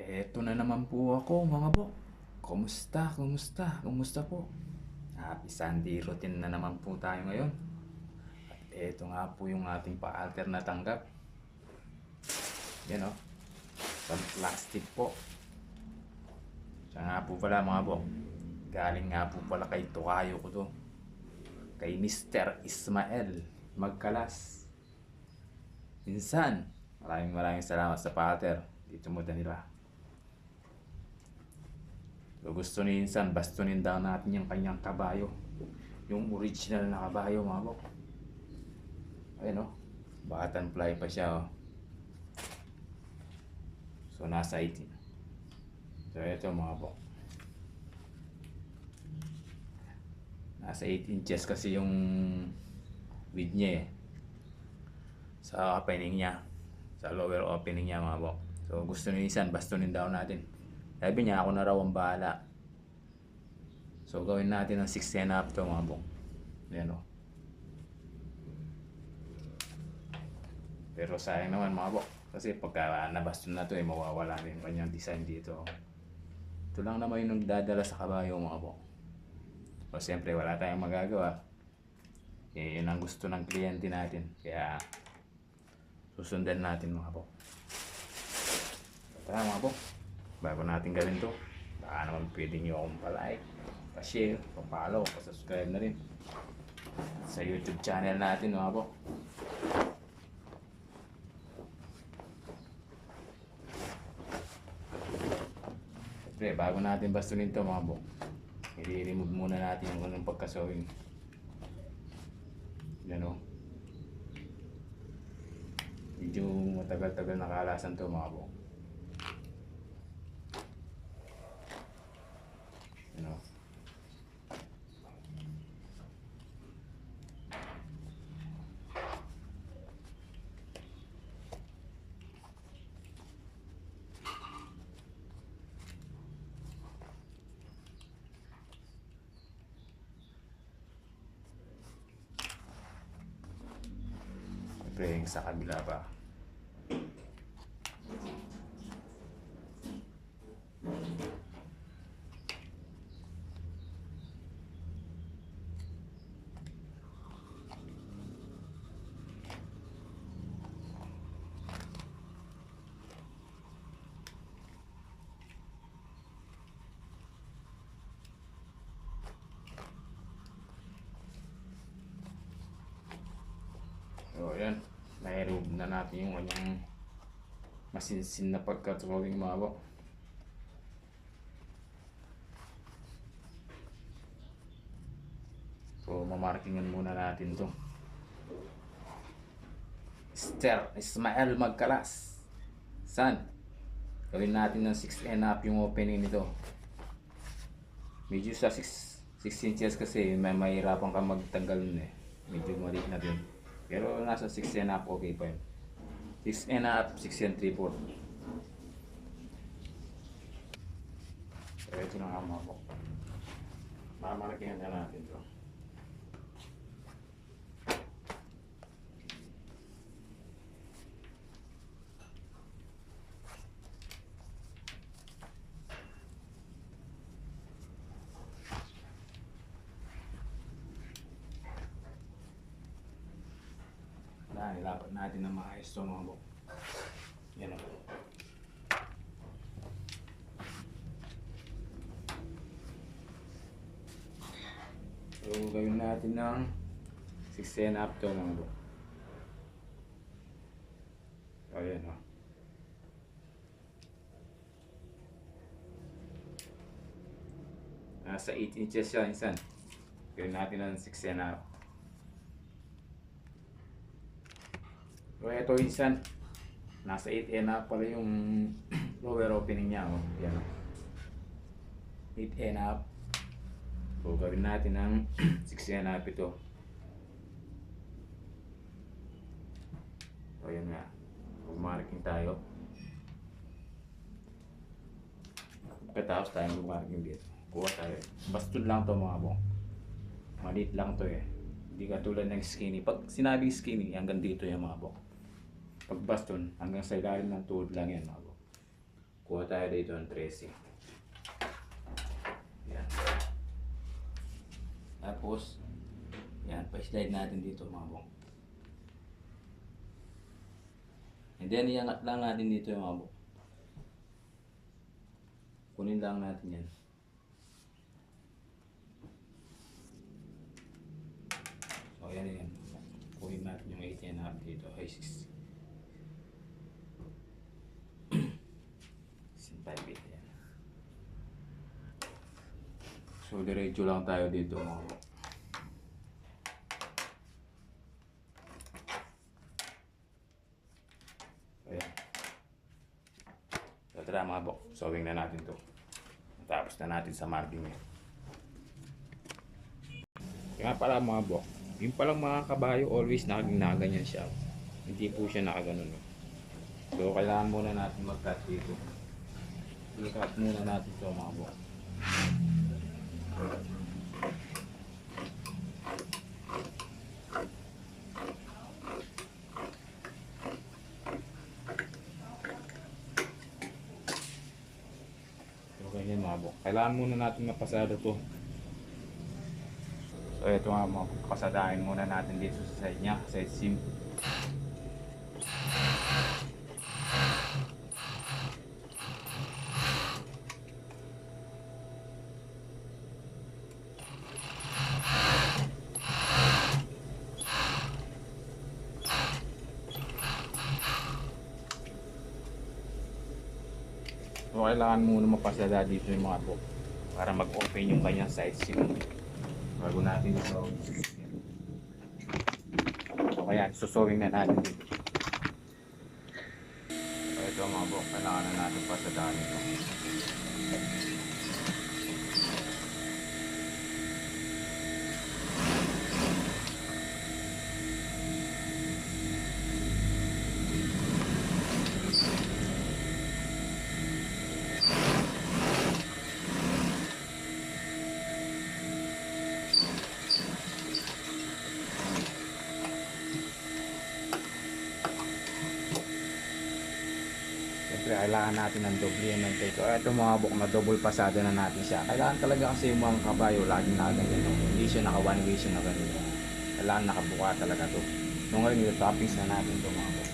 Eto na naman po ako mga bok. Kumusta? Kumusta? Kumusta po? Happy Sunday routine na naman po tayo ngayon. At eto nga po yung ating pa-alter na tanggap. Yan o. Sa plastic po. Siya nga po pala mga bok. Galing nga po pala kay Tukayo ko to. Kay Mr. Ismael Magkalas. Minsan, maraming salamat sa pa-alter. Dito mo nila. So gusto ni Insan, bastunin daw natin yung kanyang kabayo. Yung original na kabayo mga bok. Ayun o. Buttonfly pa siya o. So nasa 18. So ito mga bok. Nasa 8 inches kasi yung width niya eh. Sa opening niya. Sa lower opening niya mga bok. So gusto ni Insan, bastunin daw natin. Sabi niya ako na raw ang bahala. So gawin natin ng 6.5 to mga bok. Yan o. Pero sayang naman mga bok. Kasi pagka nabaston na to mawawala na yung kanyang design dito. Ito lang naman yung nagdadala sa kabayo mga bok. O siyempre wala tayong magagawa. Yun ang gusto ng kliyente natin. Kaya susundan natin mga bok. Tara mga bok. Bago natin gawin to, baka naman pwede nyo akong pa-like, pa-share, pa-follow, pa-subscribe na rin sa YouTube channel natin mga bok. Siyempre, bago natin bastunin to mga bok, i-remove muna natin yung anong pagkasawing. Yan o. Medyo matagal-tagal nakalasan to mga bok. Ano? Siyempre, sa kabila pa. So, ayan. Na-remove na natin yung kanyang masinsin na pagka-drawing mga bok. So, mamarkingan muna natin to. Mr. Ismael Magkalas. San? Gawin natin ng 6.5 yung opening nito. Medyo sa 6 inches kasi may mahirapan ka magtanggal nun eh. Medyo maliit na din. Pero nasa 6.5 okay pa yun. 6.5, 6 and 3/4. So ito na nga mga bok. Mamarakingan na natin ito. Nilapat natin ng maayos ito mga bok. Yan o. So gawin natin ng 6.5 to mga bok. O yan o. Nasa 8 inches siya insan. Gawin natin ng 6.5. So ito insan, nasa 8.5 pala yung lower opening niya oh. Yan o. 8.5. So gawin natin ng 6.5 ito. So yan nga. Mag-marking tayo. Pagkatapos tayo mag-marking dito. Kuha tayo. Baston lang to mga bong. Maliit lang to eh. Hindi katulad ng skinny. Pag sinabi skinny, hanggang dito yung mga bong. Pag baston, hanggang sa ilalim ng tuhod lang yan mga bong. Kuha tayo dito ng 13. Yan. Tapos, yan, pa-slide natin dito mga bok. And then, iangat lang natin dito yung mga bok. Kunin lang natin yan. So, yan yan. Kunin natin yung 18.5 dito. Ay, 6. 5 yan. So, diretso lang tayo dito mga bok. Ayan. So, tara mga bok. Sewing na natin to. Tapos na natin sa marking yan. Kaya pala mga bok, yung palang mga kabayo always nakaganyan siya. Hindi po siya nakaganon. So, kailangan muna natin mag-cut dito. I-cut muna natin ito mga bok. Ganyan mga bok. Kailangan muna natin mapasada to. So ito nga mga bok. Pasadahin muna natin dito sa side niya. Side seam. So kailangan muna mapasada dito yung mga bok para mag-open yung kanyang side seam bago natin ito. So kaya susowing na natin dito. So ito mga bok, kailangan na natin pasadahan ito. Kailangan natin ng doble ng take. Ito mga bok na double pasada na natin siya. Kailangan talaga kasi yung mga kabayo laging nakaganyan. No? Hindi siya naka one way siya na ganito. Kailangan nakabuka talaga to. So ngayon yung toppings na natin ito mga bok.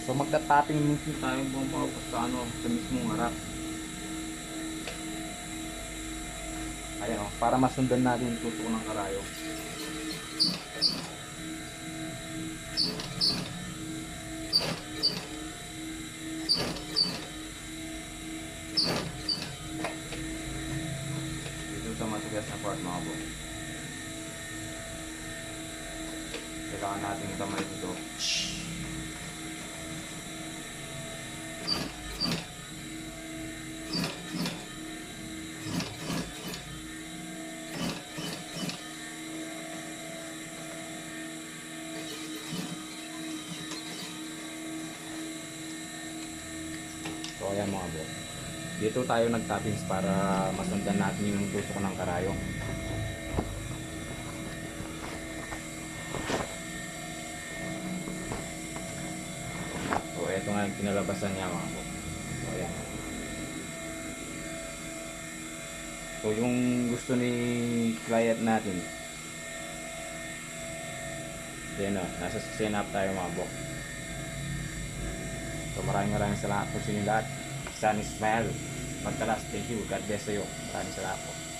So magta-topping muna tayo mga sa ano, sa mismong harap. Ayan o, para masundan natin yung tutok ng karayo. Dito sa matigas na part mga bok. Kailangan natin yung kamay dito. So ayan mga bok. Dito tayo nag-toppings para masundan natin yung tusok ng karayo. So ito nga yung pinalabasan niya mga bok. So ayan. So yung gusto ni client natin. Then nasa setup tayo mga bok. So maraming salamat po sa inyo lahat. Sunny smile. Pagkalas, thank you. God bless sa'yo. Maraming salamat po.